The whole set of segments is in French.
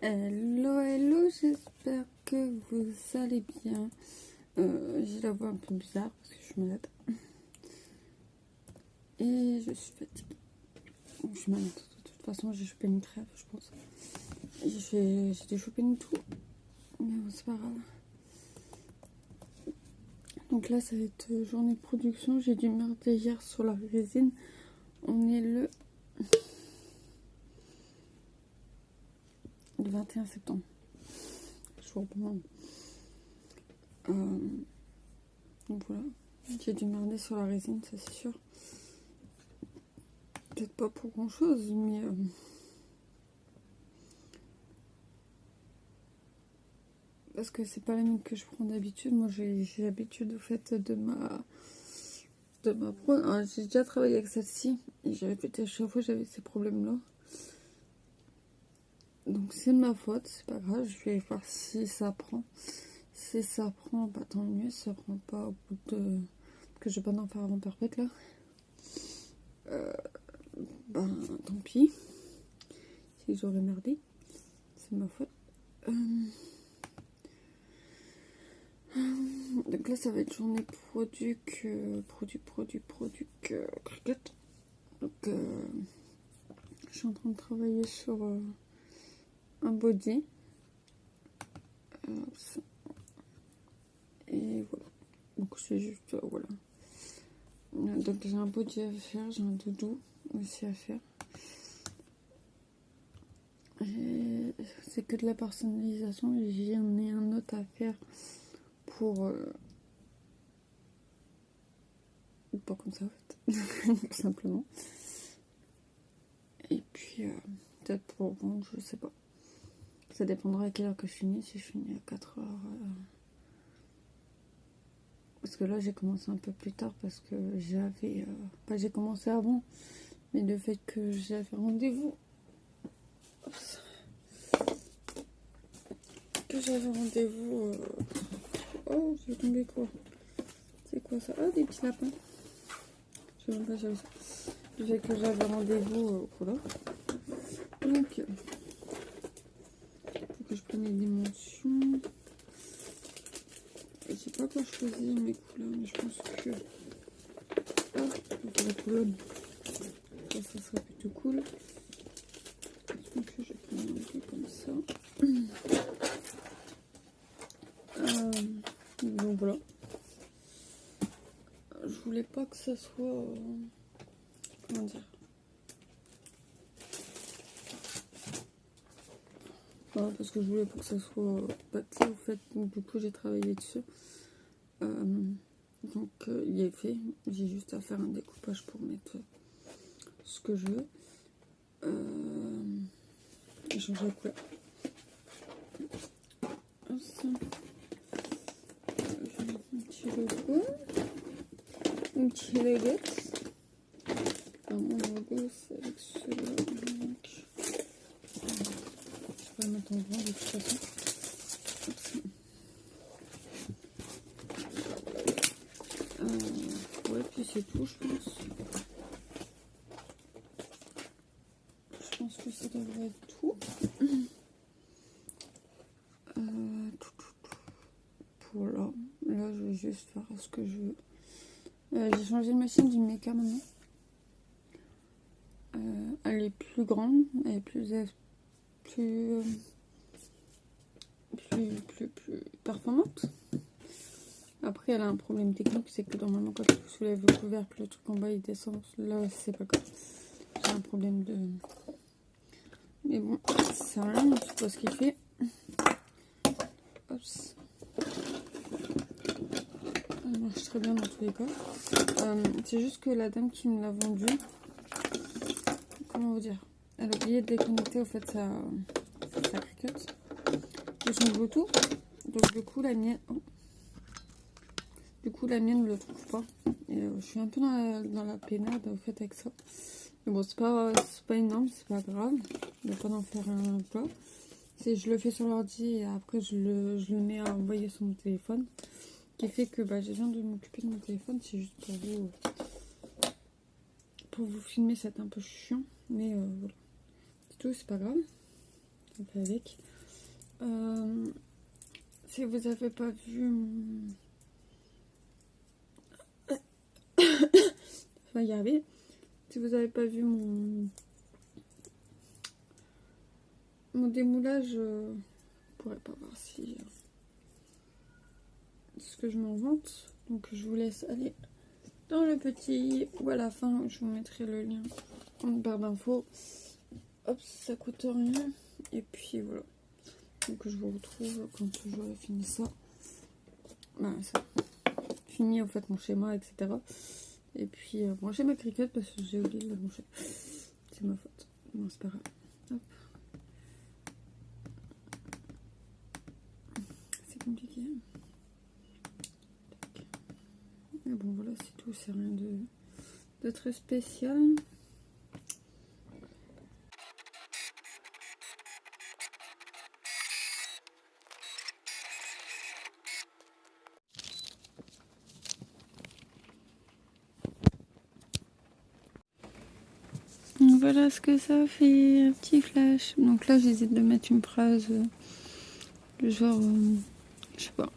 Hello, hello, j'espère que vous allez bien. J'ai la voix un peu bizarre parce que je suis malade. Et je suis fatiguée. Je suis malade. De toute façon, j'ai chopé une crève, je pense. J'ai chopé une toux. Mais bon, c'est pas grave. Donc là, ça va être journée de production. J'ai dû marder hier sur la résine. On est le 21 septembre. Jour bon. Donc voilà. J'ai dû marder sur la résine, ça c'est sûr. Peut-être pas pour grand chose, mais parce que c'est pas la même que je prends d'habitude. Moi j'ai l'habitude au fait de ma j'ai déjà travaillé avec celle-ci et j'avais pété à chaque fois j'avais ces problèmes là. Donc c'est de ma faute, c'est pas grave, je vais voir si ça prend. Si ça prend, bah tant mieux, si ça prend pas au bout de. Que je vais pas d'en faire avant perpète là. Ben tant pis. Si j'aurais merdé, c'est ma faute. Donc là ça va être journée produit cricket. Donc je suis en train de travailler sur un body. Et voilà. Donc c'est juste voilà. Donc j'ai un body à faire, j'ai un doudou aussi à faire. C'est que de la personnalisation et j'en ai un autre à faire pour pas comme ça en fait tout simplement, et puis peut-être pour vendre, je sais pas, ça dépendra à quelle heure que je finis. Si je finis à 4 heures parce que là j'ai commencé un peu plus tard parce que j'avais pas j'ai commencé avant, mais le fait que j'avais rendez-vous oh j'ai tombé quoi, c'est quoi ça, ah des petits lapins, je sais même pas j'avais ça. Le fait que j'avais rendez-vous voilà, donc faut que je prenne les dimensions. Je sais pas quoi choisir mes couleurs, mais je pense que la couleur ça serait plutôt cool. Donc je vais prendre un peu comme ça. Donc voilà. Je voulais pas que ça soit comment dire, parce que je voulais pas que ça soit pâté au fait. Donc du coup j'ai travaillé dessus. Donc il est fait. J'ai juste à faire un découpage pour mettre ce que je veux. Et changer la couleur. Un petit logo. Un petit logo. Mon logo c'est avec celui-là. Donc je vais le mettre en grand de toute façon. Ouais, puis c'est tout, je pense. Je pense que ça devrait être tout. Pour là, je vais juste faire ce que je veux. J'ai changé de machine d'une méca maintenant. Elle est plus grande, elle est plus performante. Après, elle a un problème technique, c'est que normalement, quand tu soulèves le couvercle, le truc en bas il descend. Là, c'est pas comme ça. J'ai un problème de. Mais bon, c'est rien, je sais pas ce qu'il fait. Hop. Elle marche très bien dans tous les cas. C'est juste que la dame qui me l'a vendu, comment vous dire, elle a oublié de déconnecter au fait sa cricket de son Bluetooth. Donc du coup la mienne, ne le trouve pas. Et je suis un peu dans la pénade au fait avec ça. Mais bon, c'est pas énorme, c'est pas grave. Je vais pas en faire un plat. Je le fais sur l'ordi et après je le mets à envoyer sur mon téléphone. Qui fait que je viens de m'occuper de mon téléphone. C'est juste pour vous filmer, c'est un peu chiant. Mais voilà. C'est tout, c'est pas grave. On fait avec. Si vous avez pas vu je vais y arriver. Si vous avez pas vu mon démoulage, vous pourrez pas voir si ce que je m'en vante. Donc je vous laisse aller dans le petit, ou à la fin je vous mettrai le lien en barre d'infos. Hop, ça coûte rien. Et puis voilà. Donc je vous retrouve quand j'aurai fini ça. Voilà, ça. Fini en fait mon schéma, etc. Et puis brancher ma cricket parce que j'ai oublié de la brancher. C'est ma faute. Bon, c'est pas grave. Hop. C'est compliqué. Mais bon voilà, c'est tout. C'est rien de très spécial. Voilà ce que ça fait, un petit flash. Donc là j'hésite de mettre une phrase du genre, je sais pas.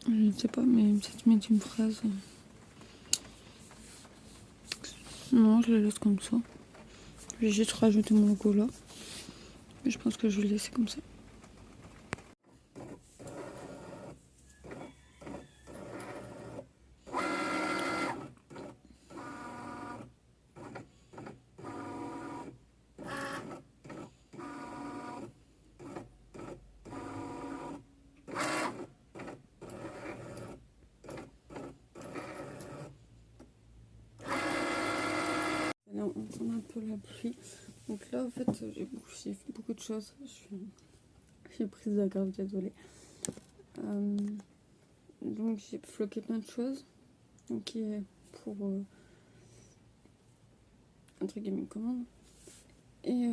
Je ne sais pas, mais peut-être mettre une phrase. Non, je la laisse comme ça. Je vais juste rajouter mon logo là. Mais je pense que je vais le laisser comme ça. Là, on prend un peu la pluie. Donc là, en fait, j'ai fait beaucoup de choses. Je suis prise de grave, désolée. Donc j'ai floqué plein de choses. Donc qui est pour entre guillemets commande. Et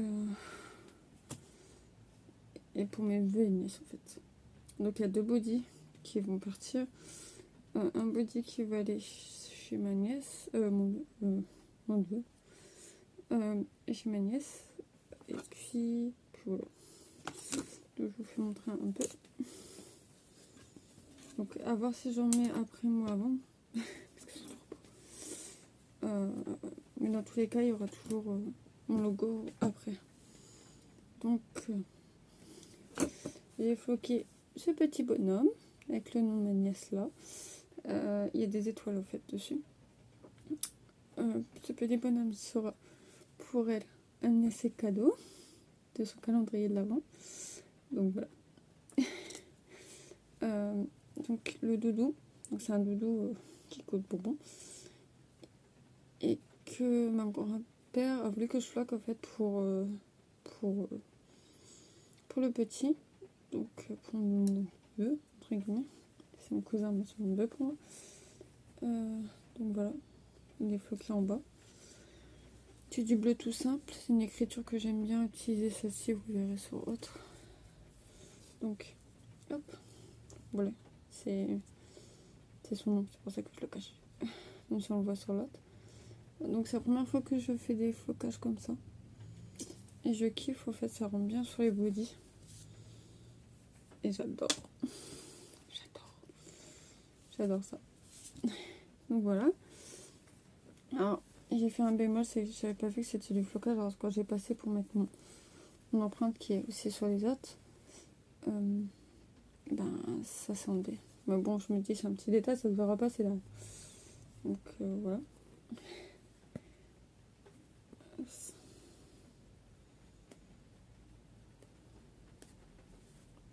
pour mes vœux et nièces en fait. Donc il y a 2 bodys qui vont partir. Un body qui va aller chez ma nièce, mon neveu, chez ma nièce. Et puis voilà. Donc, je vous fais montrer un peu. Donc à voir si j'en mets après ou avant. Mais dans tous les cas, il y aura toujours mon logo après. Donc j'ai floqué ce petit bonhomme avec le nom de ma nièce là. Il y a des étoiles en fait dessus. Ce petit bonhomme sera pour elle un essai cadeau de son calendrier de l'avant. Donc voilà. Donc le doudou, donc c'est un doudou qui coûte bonbon et que mon grand-père a voulu que je floque en fait pour le petit, donc pour mon neveu entre guillemets. C'est mon cousin mais c'est mon neveu pour moi. Donc voilà, il est floqué en bas. C'est du bleu tout simple, c'est une écriture que j'aime bien utiliser, celle-ci vous verrez sur autre. Donc hop, voilà, c'est son nom, c'est pour ça que je le cache. Même si on le voit sur l'autre. Donc c'est la première fois que je fais des flocages comme ça. Et je kiffe, en fait, ça rend bien sur les bodys. Et j'adore. J'adore ça. Donc voilà. Alors, j'ai fait un bémol, c'est que j'avais pas vu que c'était du flocage. Alors quand j'ai passé pour mettre mon empreinte qui est aussi sur les autres, ben ça s'est enlevé. Mais bon, je me dis c'est un petit détail, ça ne se verra pas, c'est là. Donc voilà.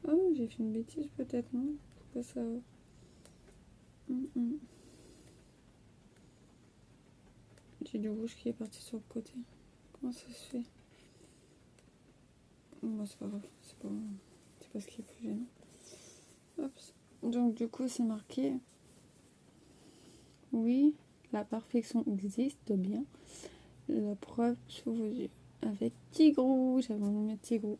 Oh, j'ai fait une bêtise peut-être, non? Pourquoi ça... J'ai du rouge qui est parti sur le côté. Comment ça se fait? Bon, c'est pas grave, c'est pas ce qui est plus gênant. Hop. Donc du coup c'est marqué: oui, la perfection existe bien. La preuve sous vos yeux. Avec Tigrou, j'avais envie de mettre Tigrou.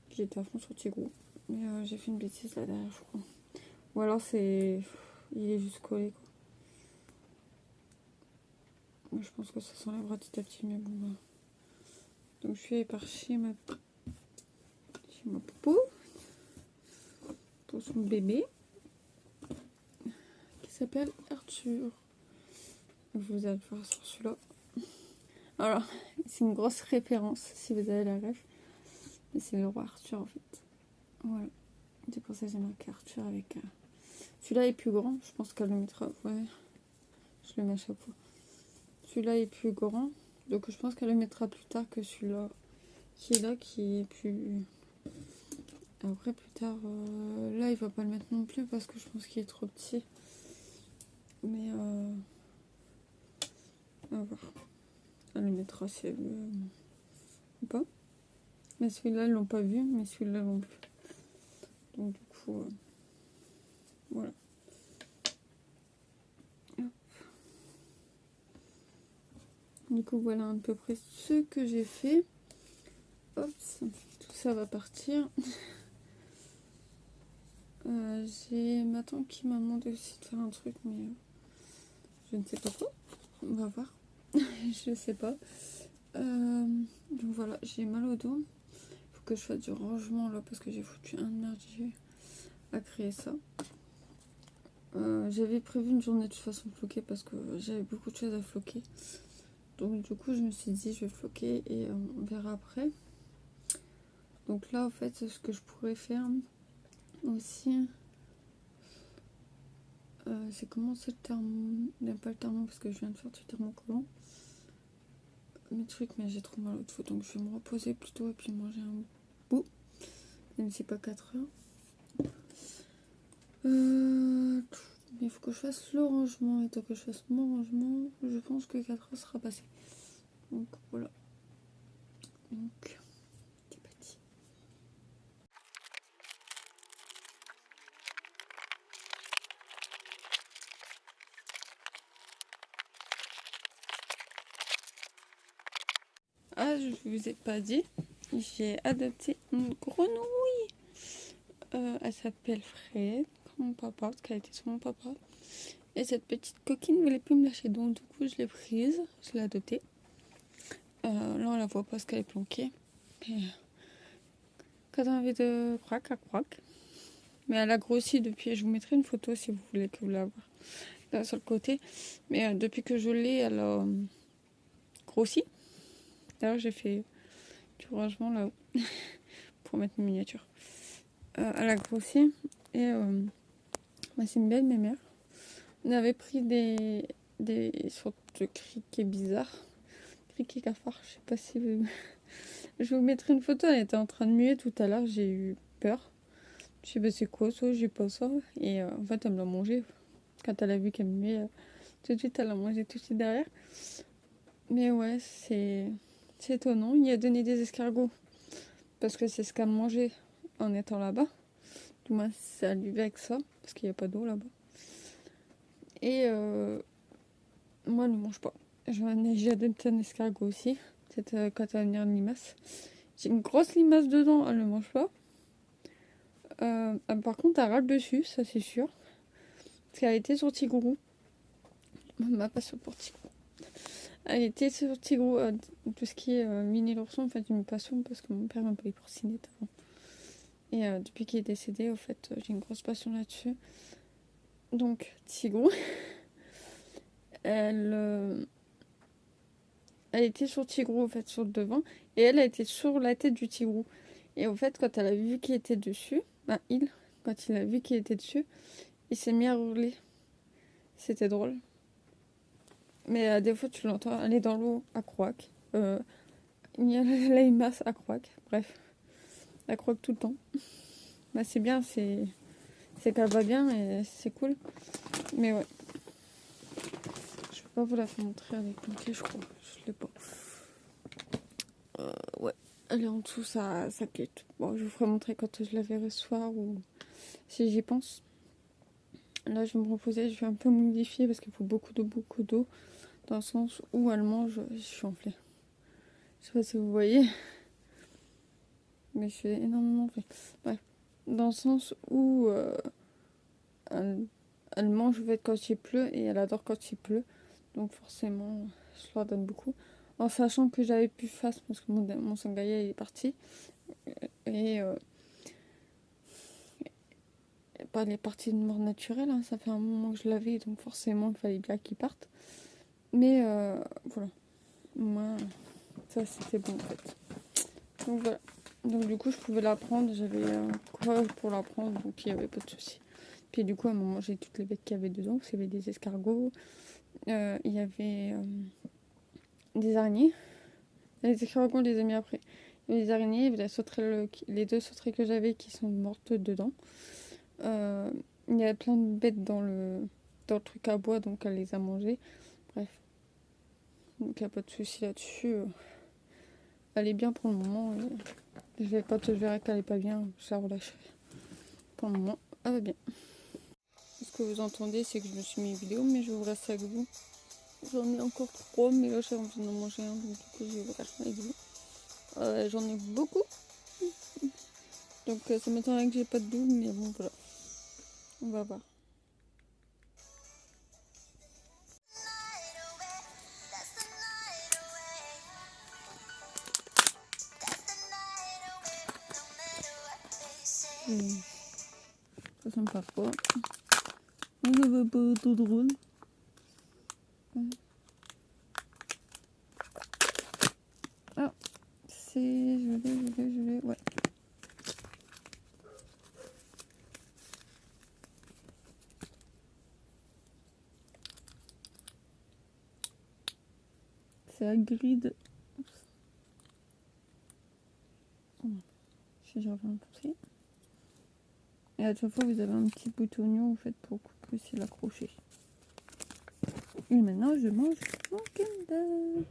J'étais à fond sur Tigrou. Mais j'ai fait une bêtise là derrière, je crois. Ou alors c'est... il est juste collé quoi. Je pense que ça s'enlèvera petit à petit, mais bon bah... Donc je suis allée par chez ma popo pour son bébé qui s'appelle Arthur. Vous allez le voir sur celui-là. Alors, c'est une grosse référence si vous avez la ref. Mais c'est le roi Arthur en fait. Voilà. C'est pour ça que j'ai marqué Arthur avec... Celui-là est plus grand. Je pense qu'elle le mettra... Ouais. Je le mets à chaque fois. Celui-là est plus grand. Donc je pense qu'elle le mettra plus tard que celui-là. Qui est là, qui est plus... Après plus tard... Là, il va pas le mettre non plus parce que je pense qu'il est trop petit. Mais... On va voir. Elle le mettra si elle veut. Ou pas. Mais celui-là, ils l'ont pas vu. Mais celui-là non plus. Donc du coup... voilà. Du coup, voilà à peu près ce que j'ai fait. Hop, tout ça va partir. J'ai ma tante qui m'a demandé aussi de faire un truc, mais je ne sais pas quoi. On va voir. Je sais pas. Donc voilà, j'ai mal au dos. Il faut que je fasse du rangement là parce que j'ai foutu un énergie à créer ça. J'avais prévu une journée de toute façon floquée parce que j'avais beaucoup de choses à floquer. Donc du coup je me suis dit je vais floquer et on verra après. Donc là en fait ce que je pourrais faire aussi c'est commencer le thermo. Non pas le thermo parce que je viens de faire du thermocollant. Mes trucs mais j'ai trop mal au dos donc je vais me reposer plutôt et puis manger un bout. Même si c'est pas 4 heures. Mais il faut que je fasse le rangement et tant que je fasse mon rangement je pense que 4 heures sera passé. Donc voilà. Donc c'est parti. Ah, je vous ai pas dit, j'ai adopté une grenouille. Elle s'appelle Fred, comme mon papa, parce qu'elle était sur mon papa. Et cette petite coquine ne voulait plus me lâcher, donc du coup je l'ai prise, je l'ai adoptée. Là on la voit parce qu'elle est planquée. Et quand on a envie de croque, elle croque. Mais elle a grossi depuis, je vous mettrai une photo si vous voulez que vous la voyez sur le côté. Mais depuis que je l'ai, elle a grossi. D'ailleurs j'ai fait du rangement là-haut pour mettre une miniature. Elle a grossi et c'est une belle mémère. On avait pris des sortes de criquets bizarres. Criquets cafards, je sais pas si vous... Je vous mettrai une photo, elle était en train de muer tout à l'heure, j'ai eu peur. Je sais pas c'est quoi ça, j'ai pas ça. Et en fait elle me l'a mangé. Quand elle a vu qu'elle muait, tout de suite elle l'a mangé tout de suite derrière. Mais ouais, c'est étonnant. Il a donné des escargots. Parce que c'est ce qu'elle mangeait en étant là-bas. Du moins ça lui avec ça, parce qu'il n'y a pas d'eau là-bas. Et moi, elle ne mange pas. J'ai adopté un escargot aussi. C'est quand elle va venir une limace. J'ai une grosse limace dedans, elle ne mange pas. Par contre, elle râle dessus, ça c'est sûr. Parce qu'elle était sur Tigrou. Ma passion pour Tigrou. Elle était sur Tigrou, tout ce qui est mini l'ourson, en fait, une passion parce que mon père m'a payé pour Cinette avant. Et depuis qu'il est décédé, en fait, j'ai une grosse passion là-dessus. Donc, Tigrou, elle était sur Tigrou, en fait, sur le devant. Et elle a été sur la tête du Tigrou. Et en fait, quand elle a vu qu'il était dessus, quand il a vu qu'il était dessus, il s'est mis à hurler. C'était drôle. Mais des fois, tu l'entends aller dans l'eau à croaque. Il y a la limace à croaque. Bref, elle croaque tout le temps. Bah, c'est bien, c'est qu'elle va bien et c'est cool. Mais ouais. Je peux pas vous la faire montrer avec mon pied, je crois. Je l'ai pas. Ouais. Elle est en dessous, ça quitte. Bon, je vous ferai montrer quand je la verrai ce soir ou si j'y pense. Là, je vais me reposer, je vais un peu modifier parce qu'il faut beaucoup d'eau. Dans le sens où elle mange, je suis enflée. Je sais pas si vous voyez. Mais je suis énormément enflée. Bref. Dans le sens où elle mange en fait, quand il pleut et elle adore quand il pleut. Donc forcément, je leur donne beaucoup. en sachant que j'avais plus face parce que mon sangaïa est parti. Et il est parti de mort naturelle, hein. Ça fait un moment que je l'avais, donc forcément il fallait bien qu'il parte. Mais voilà, moi ça c'était bon en fait. Donc voilà, donc du coup je pouvais la prendre, j'avais un courage pour la prendre, donc il n'y avait pas de souci. Puis du coup à un moment j'ai toutes les bêtes qu'il y avait dedans, parce qu'il y avait des escargots, il y avait des araignées. Les escargots on les a mis après. Il y avait des araignées, il y avait les 2 sauterelles que j'avais qui sont mortes dedans. Il y avait plein de bêtes dans le truc à bois, donc elle les a mangées. Bref, donc il n'y a pas de souci là-dessus. Elle est bien pour le moment. Quand je verrai qu'elle est pas bien, je la relâcherai. Pour le moment, elle va bien. Ce que vous entendez, c'est que je me suis mis une vidéo, mais je vais vous rester avec vous. J'en ai encore 3, mais là j'ai envie d'en manger un, donc du coup je vais vous rester avec vous. J'en ai beaucoup. Donc ça m'étonnerait que j'ai pas de double, mais bon voilà. On va voir. Ça sent pas quoi. Ça va pas tout drôle. Ah, c'est... Je l'ai, ouais. C'est la grille. Si j'en reviens à penser. Et à chaque fois, vous avez un petit bout d'oignon en fait pour couper l'accrocher. Et maintenant, je mange mon Kinder.